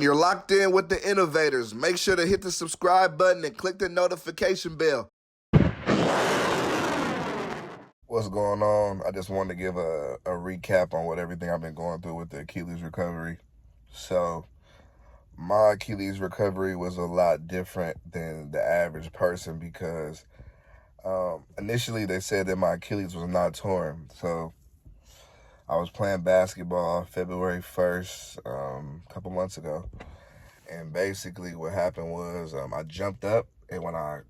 You're locked in with the Innovators. Make sure to hit the subscribe button and click the notification bell. What's going on? I just wanted to give a recap on what everything I've been going through with the Achilles recovery. So, my Achilles recovery was a lot different than the average person because initially they said that my Achilles was not torn. So, I was playing basketball February 1st, a couple months ago. And basically what happened was I jumped up, and when I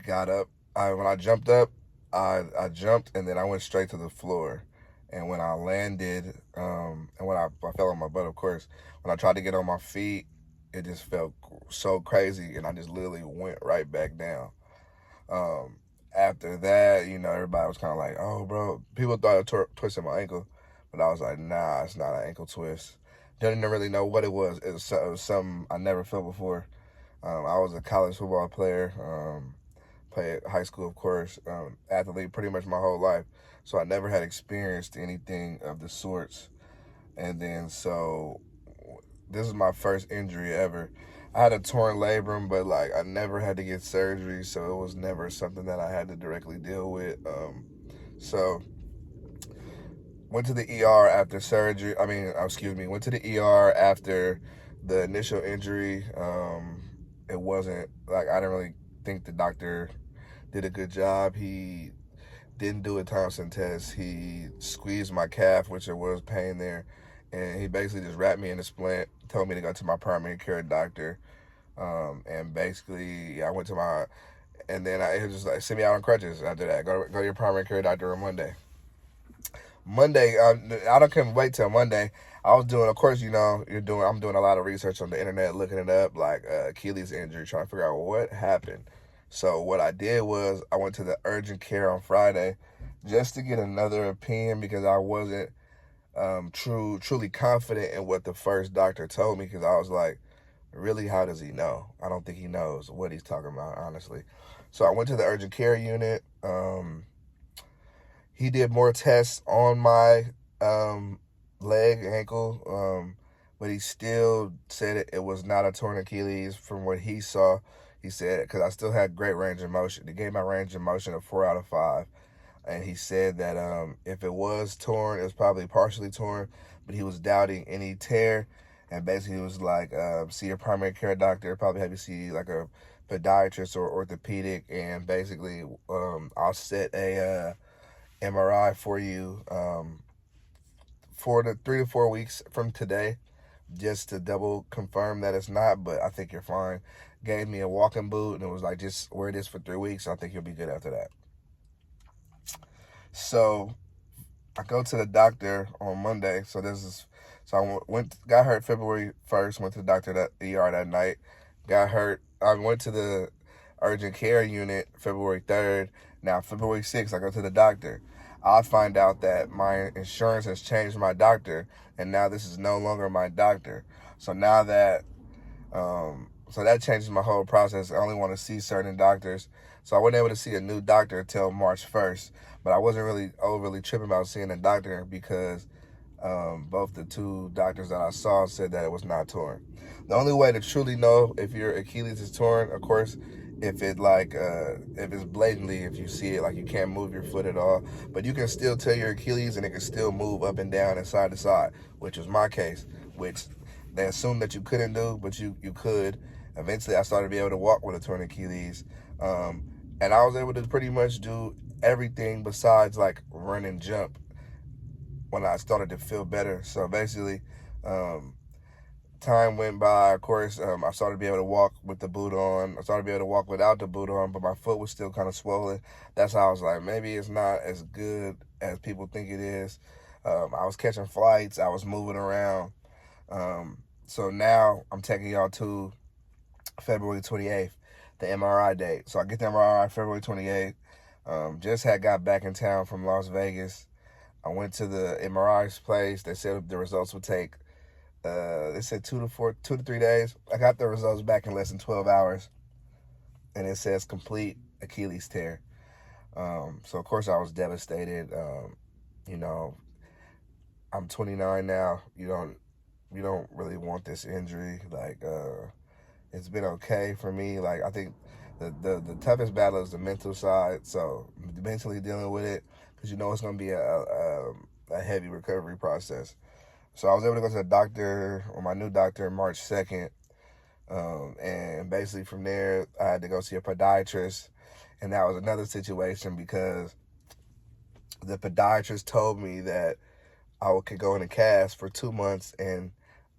got up, when I jumped up, I jumped, and then I went straight to the floor. And when I landed, and when I fell on my butt, of course, when I tried to get on my feet, it just felt so crazy, and I just literally went right back down. After that, everybody was kind of like, "Oh, bro," people thought I twisted my ankle, but I was like, "Nah, it's not an ankle twist." Didn't really know what it was. It was something I never felt before. I was a college football player, played high school, of course, athlete pretty much my whole life. So I never had experienced anything of the sorts. And then, so this is my first injury ever. I had a torn labrum, but I never had to get surgery, so it was never something that I had to directly deal with. So went to the ER after surgery. Went to the ER after the initial injury. It wasn't I didn't really think the doctor did a good job. He didn't do a Thompson test. He squeezed my calf, which there was pain there, and he basically just wrapped me in a splint, told me to go to my primary care doctor. And basically, I went to and then it was just send me out on crutches after that. Go to your primary care doctor on Monday. I couldn't wait till Monday. I was doing, of course, I'm doing a lot of research on the internet, looking it up, Achilles injury, trying to figure out what happened. So what I did was I went to the urgent care on Friday just to get another opinion because I wasn't truly confident in what the first doctor told me, because I was like, really, how does he know? I don't think he knows what he's talking about, honestly. So I went to the urgent care unit. He did more tests on my leg, ankle, but he still said it was not a torn Achilles from what he saw. He said, because I still had great range of motion. He gave my range of motion a 4 out of 5. And he said that if it was torn, it was probably partially torn, but he was doubting any tear. And basically he was like, see your primary care doctor, probably have you see a podiatrist or orthopedic, and basically I'll set a MRI for you 3 to 4 weeks from today, just to double confirm that it's not, but I think you're fine. Gave me a walking boot, and it was just wear this for 3 weeks. I think you'll be good after that. So I go to the doctor on Monday. So I got hurt February 1st, went to the doctor at the ER that night, got hurt. I went to the urgent care unit February 3rd. Now, February 6th, I go to the doctor. I find out that my insurance has changed my doctor, and now this is no longer my doctor. So now that, so that changes my whole process. I only want to see certain doctors. So I wasn't able to see a new doctor until March 1st, but I wasn't really overly tripping about seeing a doctor because both the two doctors that I saw said that it was not torn. The only way to truly know if your Achilles is torn, of course, if it's blatantly, if you see it, you can't move your foot at all, but you can still tell your Achilles, and it can still move up and down and side to side, which was my case, which they assumed that you couldn't do, but you could. Eventually, I started to be able to walk with a torn Achilles, and I was able to pretty much do everything besides run and jump when I started to feel better. So basically, time went by. Of course, I started to be able to walk with the boot on. I started to be able to walk without the boot on, but my foot was still kind of swollen. That's how I was like, maybe it's not as good as people think it is. I was catching flights. I was moving around. So now I'm taking y'all to February 28th, the MRI date. So I get the MRI February 28th. Just had got back in town from Las Vegas. I went to the MRI's place. They said the results would take, they said 2 to 3 days. I got the results back in less than 12 hours. And it says complete Achilles tear. So of course I was devastated. I'm 29 now. you don't really want this injury. Like, it's been okay for me. Like, I think the toughest battle is the mental side. So mentally dealing with it, because you know it's going to be a heavy recovery process. So I was able to go to the doctor, or my new doctor, March 2nd. And basically from there, I had to go see a podiatrist. And that was another situation because the podiatrist told me that I could go in a cast for 2 months and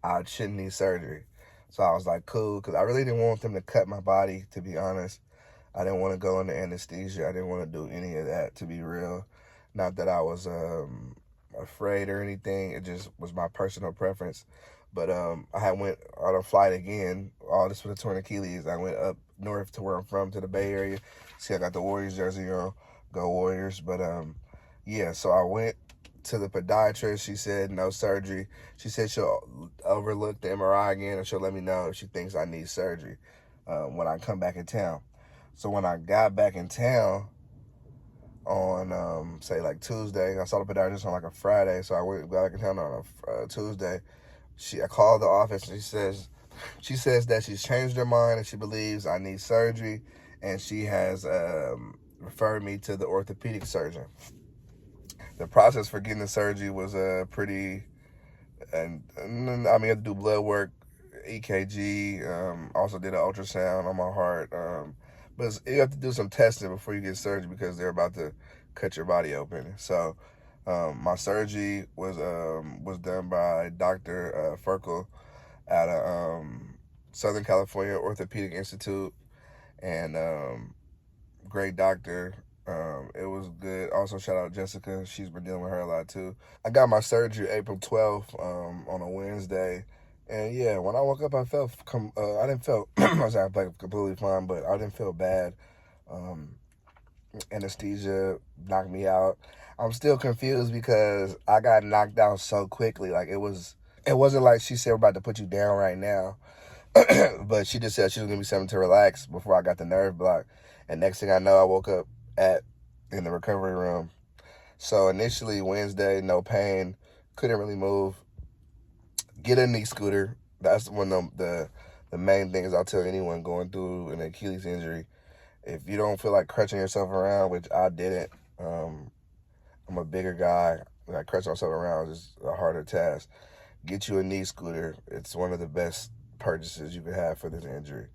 I shouldn't need surgery. So I was like, cool, because I really didn't want them to cut my body, to be honest. I didn't want to go into anesthesia. I didn't want to do any of that, to be real. Not that I was afraid or anything. It just was my personal preference. But I had went on a flight again. All this for the torn Achilles. I went up north to where I'm from, to the Bay Area. See, I got the Warriors jersey on. Go Warriors. But yeah, so I went to the podiatrist. She said no surgery. She said she'll overlook the MRI again and she'll let me know if she thinks I need surgery when I come back in town. So when I got back in town on say like Tuesday, I saw the podiatrist on like a Friday. So I got back in town on a Tuesday. I called the office and she says that she's changed her mind and she believes I need surgery, and she has referred me to the orthopedic surgeon. The process for getting the surgery was pretty, and I mean, I had to do blood work, EKG, also did an ultrasound on my heart, but you have to do some testing before you get surgery because they're about to cut your body open. So my surgery was done by Dr. Ferkel at a Southern California Orthopedic Institute, and great doctor. It was good. Also, shout out Jessica. She's been dealing with her a lot too. I got my surgery April 12th on a Wednesday. And yeah, when I woke up, I felt, I didn't feel, I was completely fine, but I didn't feel bad. Um, Anesthesia knocked me out. I'm still confused because I got knocked out so quickly. Like it wasn't like she said we're about to put you down right now. But she just said she was gonna be something to relax before I got the nerve block. And next thing I know, I woke up at in the recovery room. So initially Wednesday, no pain, couldn't really move. Get a knee scooter. That's one of the main things I'll tell anyone going through an Achilles injury. If you don't feel like crutching yourself around, which I didn't, I'm a bigger guy. Like crutching myself around is a harder task. Get you a knee scooter. It's one of the best purchases you could have for this injury.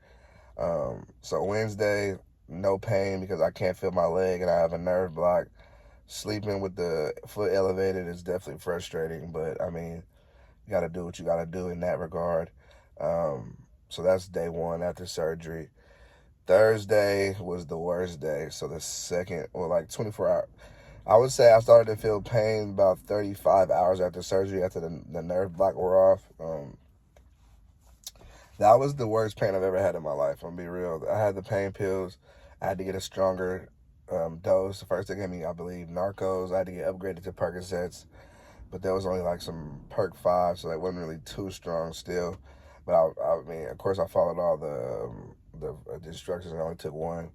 So Wednesday, no pain because I can't feel my leg and I have a nerve block. Sleeping with the foot elevated is definitely frustrating, but I mean, you got to do what you got to do in that regard. So that's day one after surgery. Thursday was the worst day. So the second, or like 24 hours. I would say I started to feel pain about 35 hours after surgery, after the nerve block wore off. That was the worst pain I've ever had in my life. I'm gonna be real. I had the pain pills. I had to get a stronger dose. First they gave me, I believe, Narcos. I had to get upgraded to Percocets, but there was only like some Perk 5, so that wasn't really too strong still. But I mean, of course, I followed all the instructions and I only took one.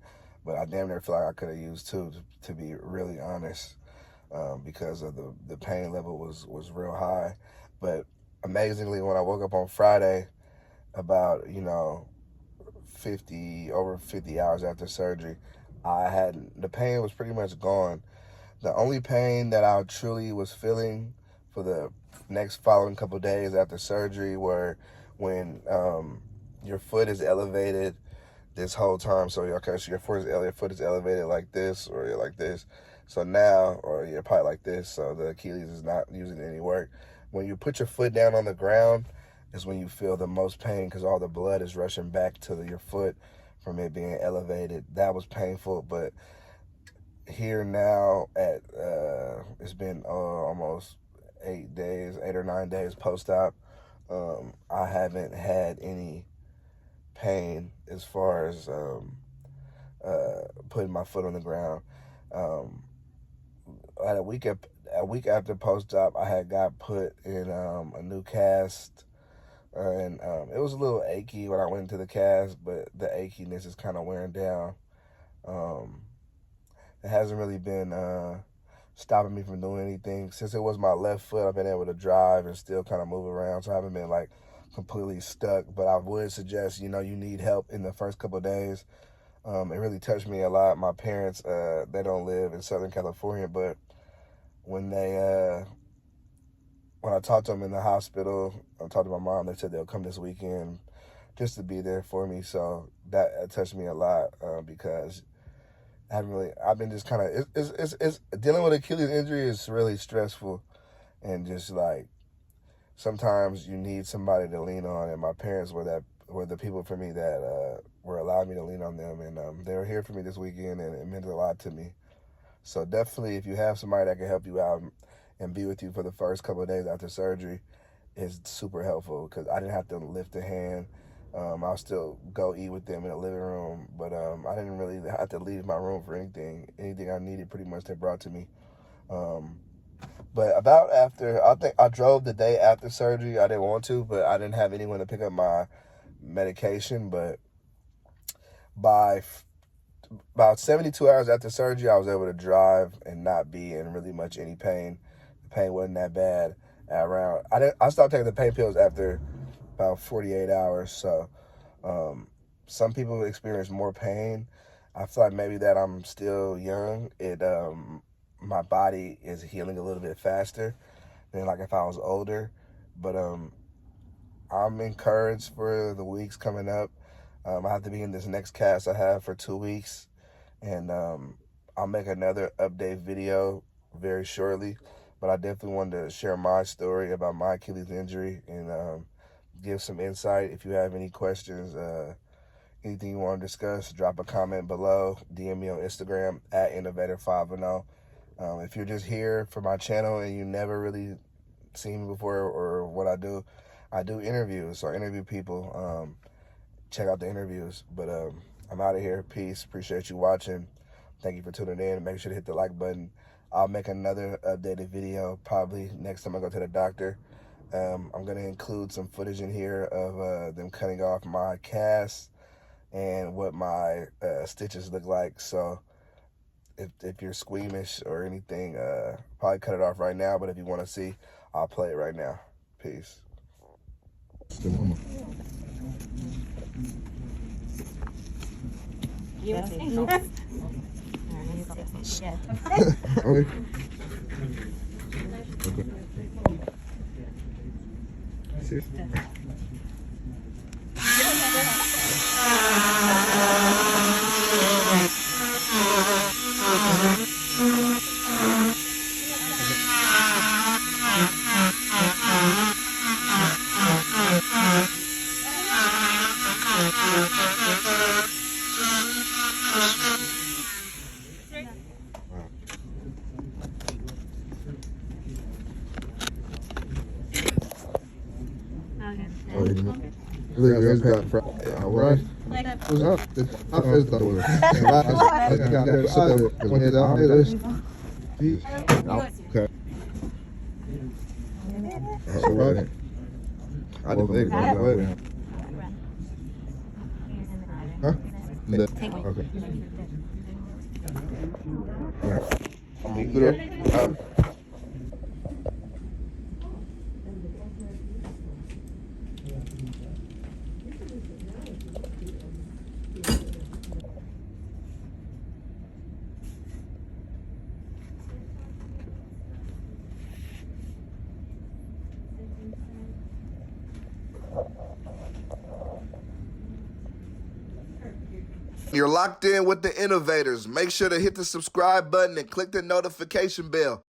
But I damn near feel like I could have used two, to be really honest, because of the pain level was real high. But amazingly, when I woke up on Friday, about 50 hours after surgery, the pain was pretty much gone. The only pain that I truly was feeling for the next following couple of days after surgery were when your foot is elevated this whole time. So okay, so your foot is elevated like this, or you're like this. So now, or you're probably like this. So the Achilles is not using any work. When you put your foot down on the ground, is when you feel the most pain because all the blood is rushing back to your foot from it being elevated. That was painful, but here now at it's been almost 8 or 9 days post-op. I haven't had any pain as far as putting my foot on the ground. At a week after post-op, I had got put in a new cast. And it was a little achy when I went into the cast, but the achiness is kind of wearing down. It hasn't really been stopping me from doing anything. Since it was my left foot, I've been able to drive and still kind of move around, so I haven't been like completely stuck. But I would suggest, you need help in the first couple of days. It really touched me a lot. My parents, they don't live in Southern California, but when I talked to them in the hospital, I talked to my mom, they said they'll come this weekend just to be there for me. So that touched me a lot, because I've been just kind of, it's dealing with Achilles injury is really stressful, and just like, sometimes you need somebody to lean on, and my parents were the people for me that were allowing me to lean on them, and they were here for me this weekend, and it meant a lot to me. So definitely, if you have somebody that can help you out and be with you for the first couple of days after surgery, is super helpful, because I didn't have to lift a hand. I'll still go eat with them in the living room, but I didn't really have to leave my room for anything. Anything I needed, pretty much they brought to me. But I think I drove the day after surgery. I didn't want to, but I didn't have anyone to pick up my medication. But by about 72 hours after surgery, I was able to drive and not be in really much any pain. The pain wasn't that bad. I stopped taking the pain pills after about 48 hours. So some people experience more pain. I feel like maybe that I'm still young. My body is healing a little bit faster than like if I was older. But I'm encouraged for the weeks coming up. I have to be in this next cast I have for 2 weeks, and I'll make another update video very shortly. But I definitely wanted to share my story about my Achilles injury and give some insight. If you have any questions, anything you want to discuss, drop a comment below. DM me on Instagram at Innovator510. If you're just here for my channel and you never really seen me before or what I do interviews. So I interview people. Check out the interviews. But I'm out of here. Peace. Appreciate you watching. Thank you for tuning in. Make sure to hit the like button. I'll make another updated video probably next time I go to the doctor. I'm going to include some footage in here of them cutting off my cast and what my stitches look like. So if you're squeamish or anything, probably cut it off right now. But if you want to see, I'll play it right now. Peace. You're locked in with the Innovators. Make sure to hit the subscribe button and click the notification bell.